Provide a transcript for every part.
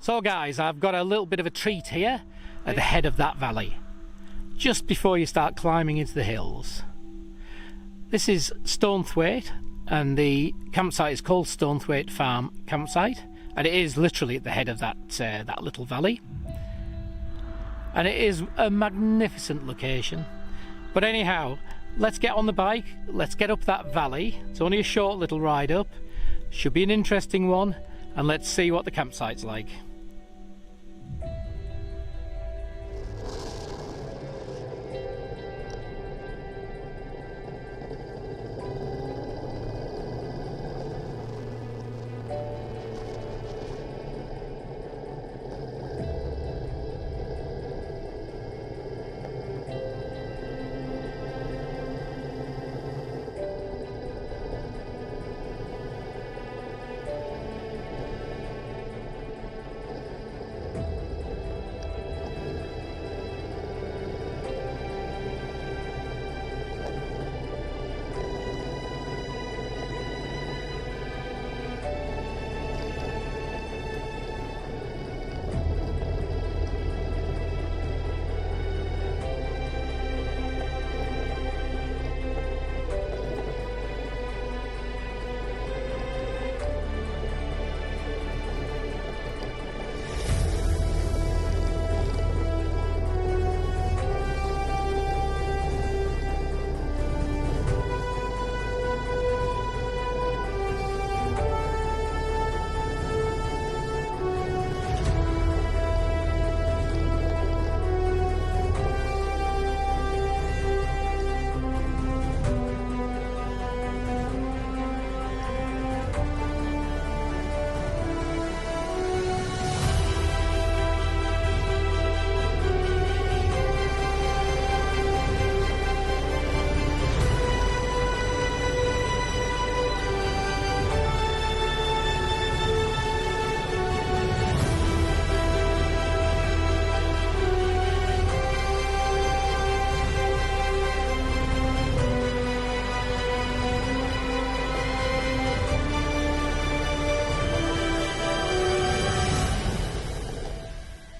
So guys, I've got a little bit of a treat here at the head of that valley, just before you start climbing into the hills. This is Stonethwaite, and the campsite is called Stonethwaite Farm Campsite, and it is literally at the head of that little valley. And it is a magnificent location. But anyhow, let's get on the bike, let's get up that valley. It's only a short little ride up, should be an interesting one, and let's see what the campsite's like.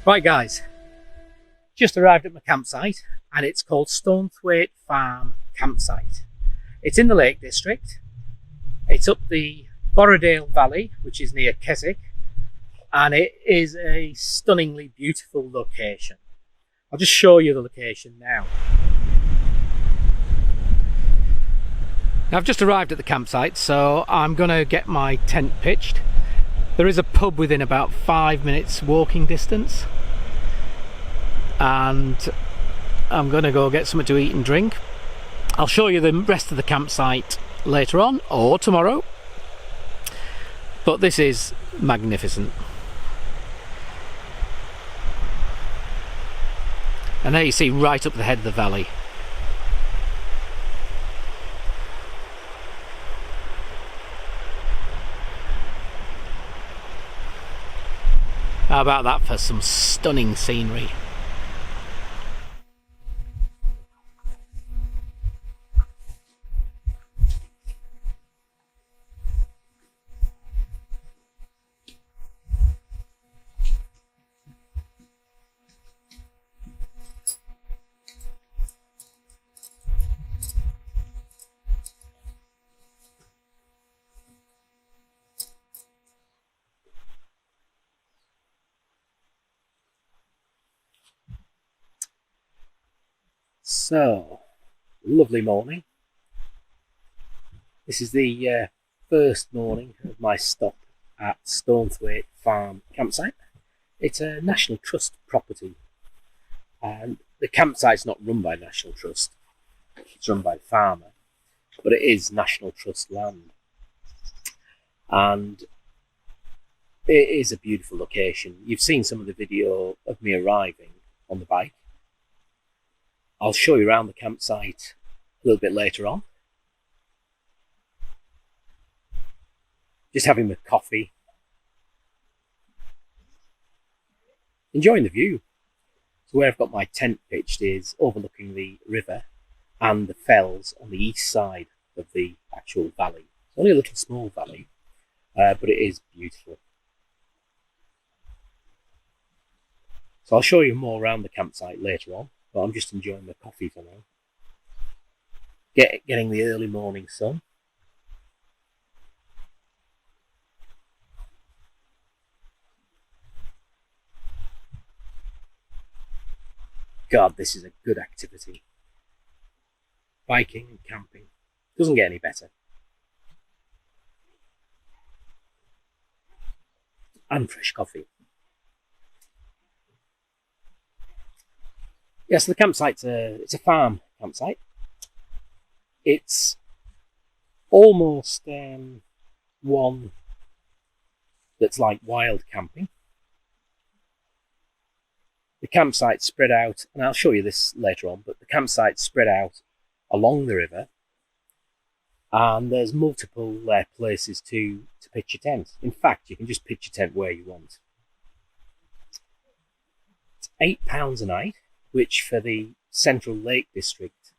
Right guys, just arrived at my campsite, and it's called Stonethwaite Farm Campsite. It's in the Lake District. It's up the Borrowdale Valley, which is near Keswick, and it is a stunningly beautiful location. I'll just show you the location now. I've just arrived at the campsite, so I'm going to get my tent pitched. There is a pub within about 5 minutes walking distance, and I'm going to go get something to eat and drink. I'll show you the rest of the campsite later on or tomorrow, but this is magnificent. And there you see right up the head of the valley. How about that for some stunning scenery? So, lovely morning. This is the first morning of my stop at Stonethwaite Farm Campsite. It's a National Trust property, and the campsite's not run by National Trust, it's run by the farmer, but it is National Trust land. And it is a beautiful location. You've seen some of the video of me arriving on the bike. I'll show you around the campsite a little bit later on. Just having my coffee, enjoying the view. So where I've got my tent pitched is overlooking the river and the fells on the east side of the actual valley. It's only a little small valley, but it is beautiful. So I'll show you more around the campsite later on, but I'm just enjoying the coffee for now. Getting the early morning sun. God, this is a good activity. Biking and camping. Doesn't get any better. And fresh coffee. Yes, the campsite's it's a farm campsite. It's almost one that's like wild camping. The campsite's spread out, and I'll show you this later on, but the campsite's spread out along the river, and there's multiple places to pitch your tent. In fact, you can just pitch your tent where you want. It's £8 a night, which for the Central Lake District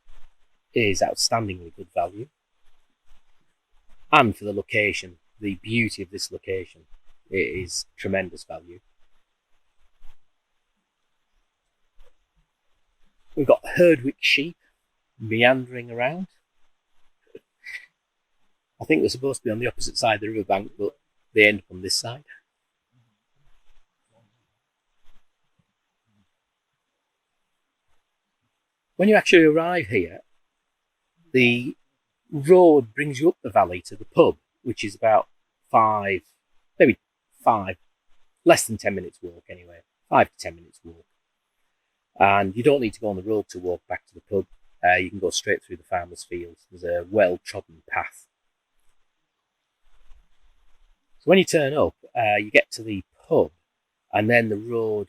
is outstandingly good value. And for the location, the beauty of this location, it is tremendous value. We've got Herdwick sheep meandering around. I think they're supposed to be on the opposite side of the riverbank, but they end up on this side. When you actually arrive here, the road brings you up the valley to the pub, which is about less than 10 minutes walk anyway, 5 to 10 minutes walk. And you don't need to go on the road to walk back to the pub. You can go straight through the farmer's fields. There's a well-trodden path. So when you turn up, you get to the pub, and then the road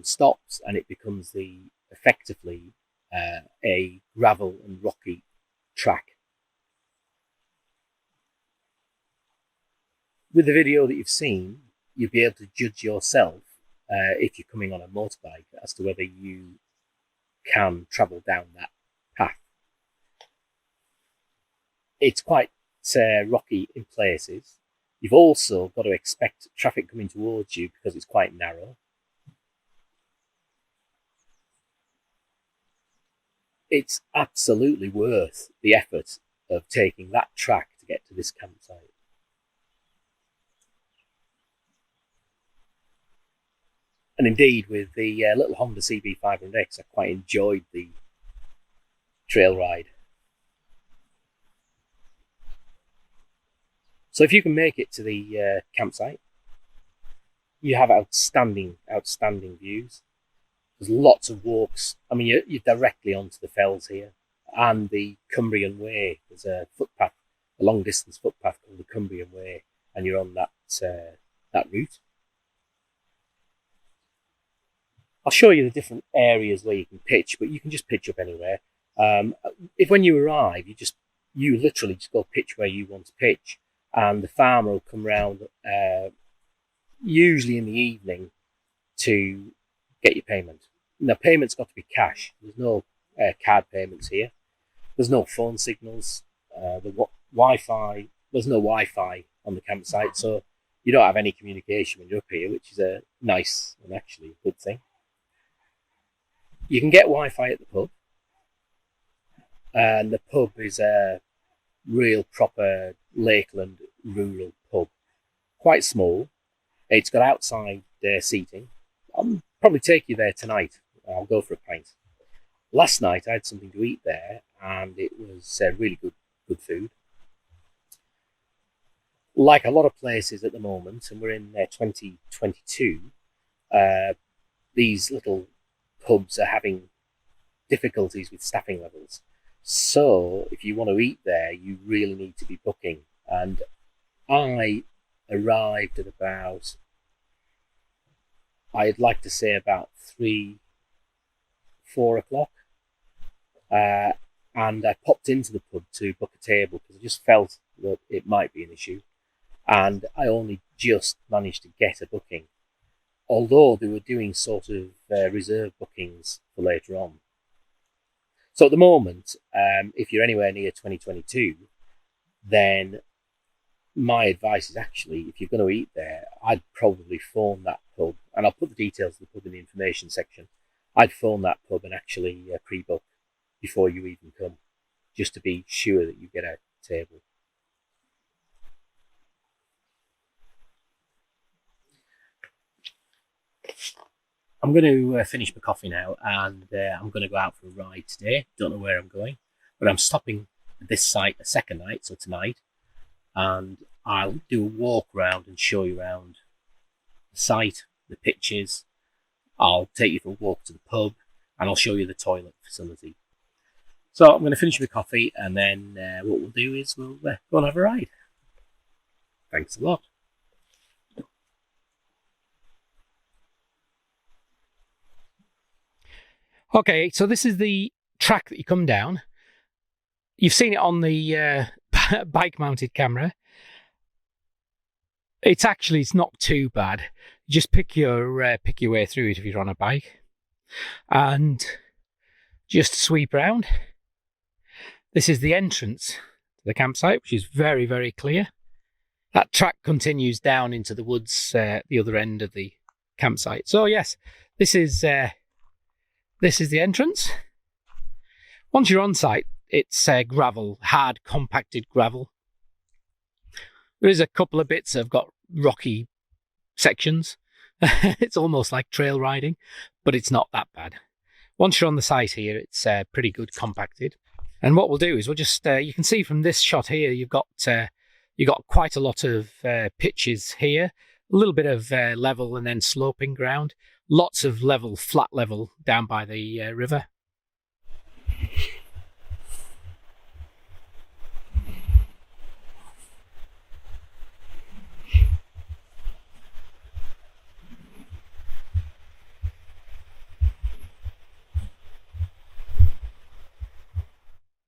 stops, and it becomes effectively a gravel and rocky track. With the video that you've seen, you'll be able to judge yourself if you're coming on a motorbike as to whether you can travel down that path. It's quite rocky in places. You've also got to expect traffic coming towards you because it's quite narrow. It's absolutely worth the effort of taking that track to get to this campsite. And indeed, with the little Honda CB500X, I quite enjoyed the trail ride. So if you can make it to the campsite, you have outstanding views. There's lots of walks. I mean, you're directly onto the fells here, and the Cumbrian Way. There's a footpath, a long-distance footpath called the Cumbrian Way, and you're on that route. I'll show you the different areas where you can pitch, but you can just pitch up anywhere. If when you arrive, you literally just go pitch where you want to pitch, and the farmer will come round usually in the evening to get your payment. Now, payment's got to be cash. There's no card payments here. There's no phone signals. Wi-Fi. There's no Wi-Fi on the campsite, so you don't have any communication when you're up here, which is a nice and actually good thing. You can get Wi-Fi at the pub, and the pub is a real proper Lakeland rural pub. Quite small. It's got outside seating. I'll probably take you there tonight. I'll go for a pint. Last night I had something to eat there, and it was really good food. Like a lot of places at the moment, and we're in 2022, these little pubs are having difficulties with staffing levels. So if you want to eat there, you really need to be booking. And I arrived at about, I'd like to say about 4 o'clock. And I popped into the pub to book a table because I just felt that it might be an issue. And I only just managed to get a booking, although they were doing sort of reserve bookings for later on. So at the moment, if you're anywhere near 2022, then my advice is actually, if you're going to eat there, I'd probably phone that pub, and I'll put the details of the pub in the information section, I'd phone that pub and actually pre-book before you even come, just to be sure that you get a table. I'm going to finish my coffee now, and I'm going to go out for a ride today. Don't know where I'm going, but I'm stopping at this site a second night, so tonight, and I'll do a walk around and show you around the site, the pitches. I'll take you for a walk to the pub, and I'll show you the toilet facility. So I'm going to finish my coffee, and then what we'll do is we'll go and have a ride. Thanks a lot. Okay, so this is the track that you come down. You've seen it on the bike-mounted camera. It's not too bad. You just pick your way through it if you're on a bike, and just sweep around. This is the entrance to the campsite, which is very, very clear. That track continues down into the woods, the other end of the campsite. So yes, this is the entrance. Once you're on site, it's gravel, hard, compacted gravel. There is a couple of bits that have got rocky sections. It's almost like trail riding, but it's not that bad. Once you're on the site here, it's pretty good compacted. And what we'll do is we'll just, you can see from this shot here, you've got quite a lot of pitches here, a little bit of level and then sloping ground. Lots of level, flat level down by the river.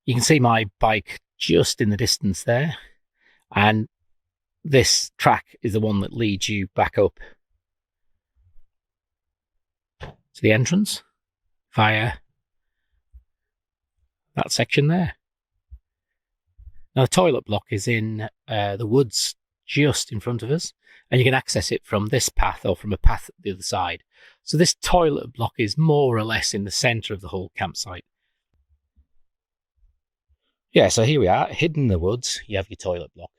You can see my bike just in the distance there, and this track is the one that leads you back up to the entrance via that section there. Now the toilet block is in the woods just in front of us, and you can access it from this path or from a path at the other side. So this toilet block is more or less in the centre of the whole campsite. Yeah, so here we are, hidden in the woods. You have your toilet block.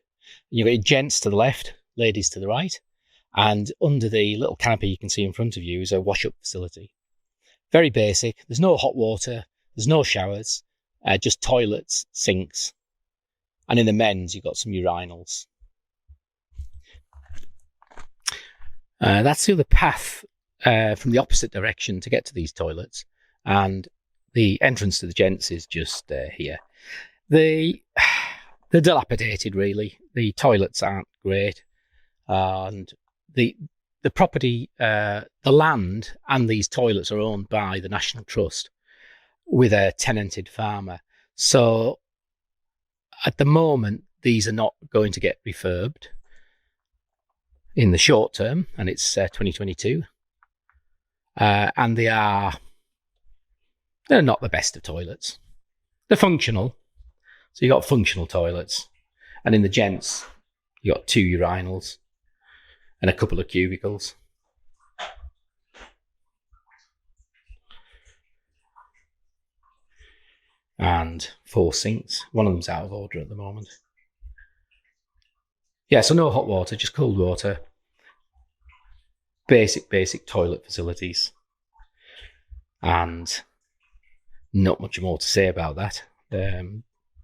You've got your gents to the left, ladies to the right. And under the little canopy you can see in front of you is a wash-up facility. Very basic. There's no hot water. There's no showers. Just toilets, sinks. And in the men's, you've got some urinals. That's the other path from the opposite direction to get to these toilets. And the entrance to the gents is just here. They're dilapidated, really. The toilets aren't great. And the property, the land and these toilets are owned by the National Trust with a tenanted farmer. So at the moment, these are not going to get refurbed in the short term, and it's 2022. And they're not the best of toilets. They're functional. So you got functional toilets. And in the gents, you got 2 urinals and a couple of cubicles. And 4 sinks. One of them's out of order at the moment. Yeah, so no hot water, just cold water. Basic toilet facilities. And not much more to say about that.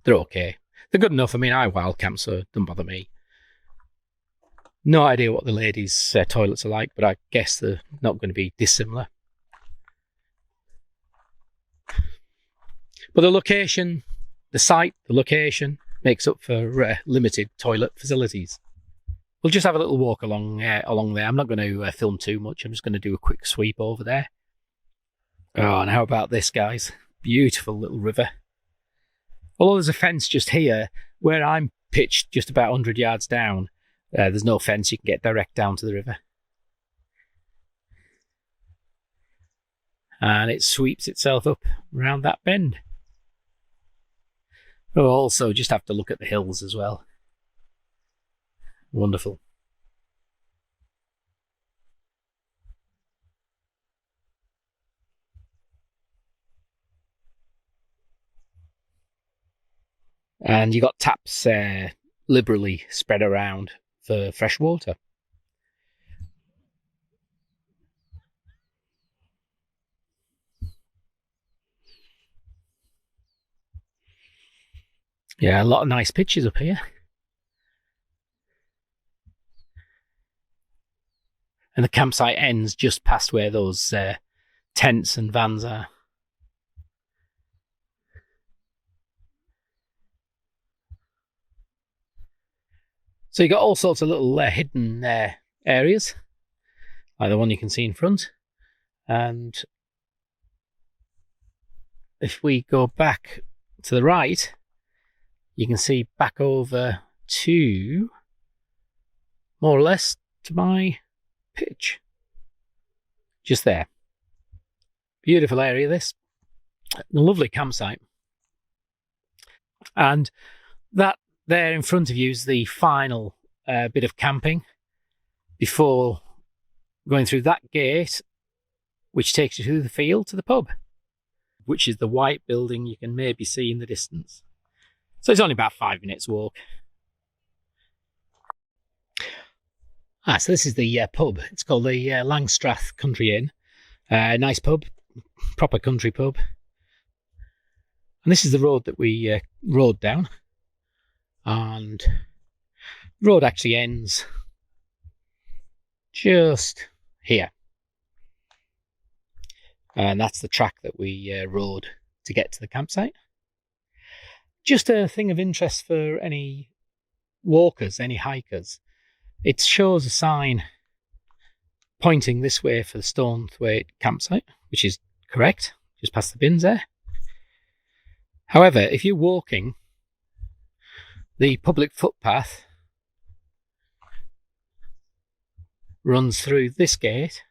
They're okay. They're good enough. I mean, I wild camp, so it doesn't bother me. No idea what the ladies' toilets are like, but I guess they're not going to be dissimilar. But the location, the site, the location makes up for limited toilet facilities. We'll just have a little walk along there. I'm not going to film too much. I'm just going to do a quick sweep over there. Oh, and how about this, guys? Beautiful little river. Although there's a fence just here, where I'm pitched just about 100 yards down, there's no fence. You can get direct down to the river. And it sweeps itself up around that bend. We'll also just have to look at the hills as well. Wonderful. And you got taps liberally spread around for fresh water. Yeah, a lot of nice pictures up here. And the campsite ends just past where those tents and vans are. So you got all sorts of little hidden areas, like the one you can see in front. And if we go back to the right, you can see back over to, more or less, to my pitch. Just there. Beautiful area, this. Lovely campsite. And that there in front of you is the final bit of camping before going through that gate, which takes you through the field to the pub, which is the white building you can maybe see in the distance. So it's only about 5 minutes walk. So this is the pub. It's called the Langstrath Country Inn. Nice pub, proper country pub. And this is the road that we rode down. And the road actually ends just here. And that's the track that we rode to get to the campsite. Just a thing of interest for any walkers, any hikers. It shows a sign pointing this way for the Stonethwaite campsite, which is correct, just past the bins there. However, if you're walking, the public footpath runs through this gate,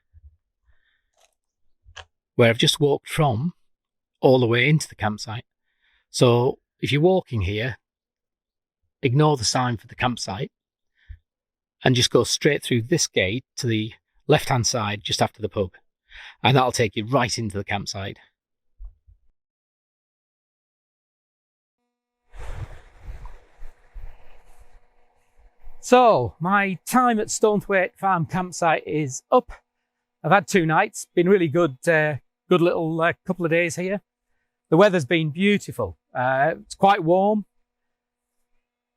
where I've just walked from, all the way into the campsite. So if you're walking here, ignore the sign for the campsite and just go straight through this gate to the left-hand side just after the pub. And that'll take you right into the campsite. So, my time at Stonethwaite Farm campsite is up. I've had 2 nights, been really good, good little couple of days here. The weather's been beautiful. It's quite warm,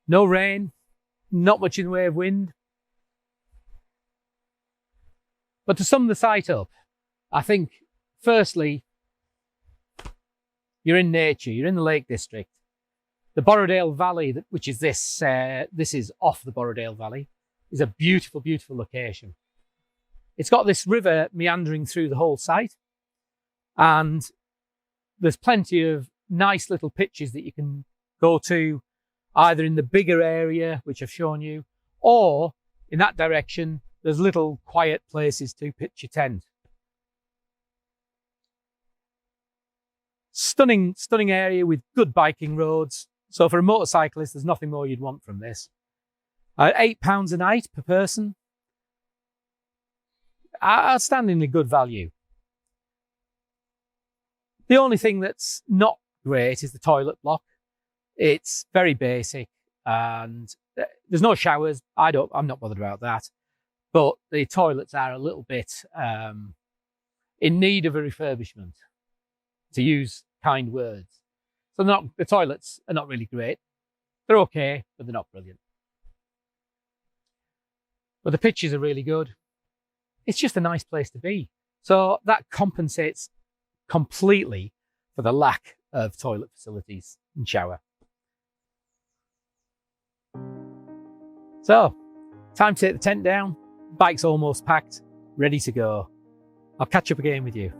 no rain, not much in the way of wind. But to sum the site up, I think, firstly, you're in nature, you're in the Lake District. The Borrowdale Valley, which is this is off the Borrowdale Valley, is a beautiful, beautiful location. It's got this river meandering through the whole site, and there's plenty of nice little pitches that you can go to, either in the bigger area, which I've shown you, or in that direction, there's little quiet places to pitch your tent. Stunning, stunning area with good biking roads. So for a motorcyclist, there's nothing more you'd want from this. £8 a night per person. Outstandingly good value. The only thing that's not great is the toilet block. It's very basic and there's no showers. I'm not bothered about that. But the toilets are a little bit in need of a refurbishment, to use kind words. So the toilets are not really great. They're okay, but they're not brilliant. But the pitches are really good. It's just a nice place to be. So that compensates completely for the lack of toilet facilities and shower. So, time to take the tent down. Bike's almost packed, ready to go. I'll catch up again with you.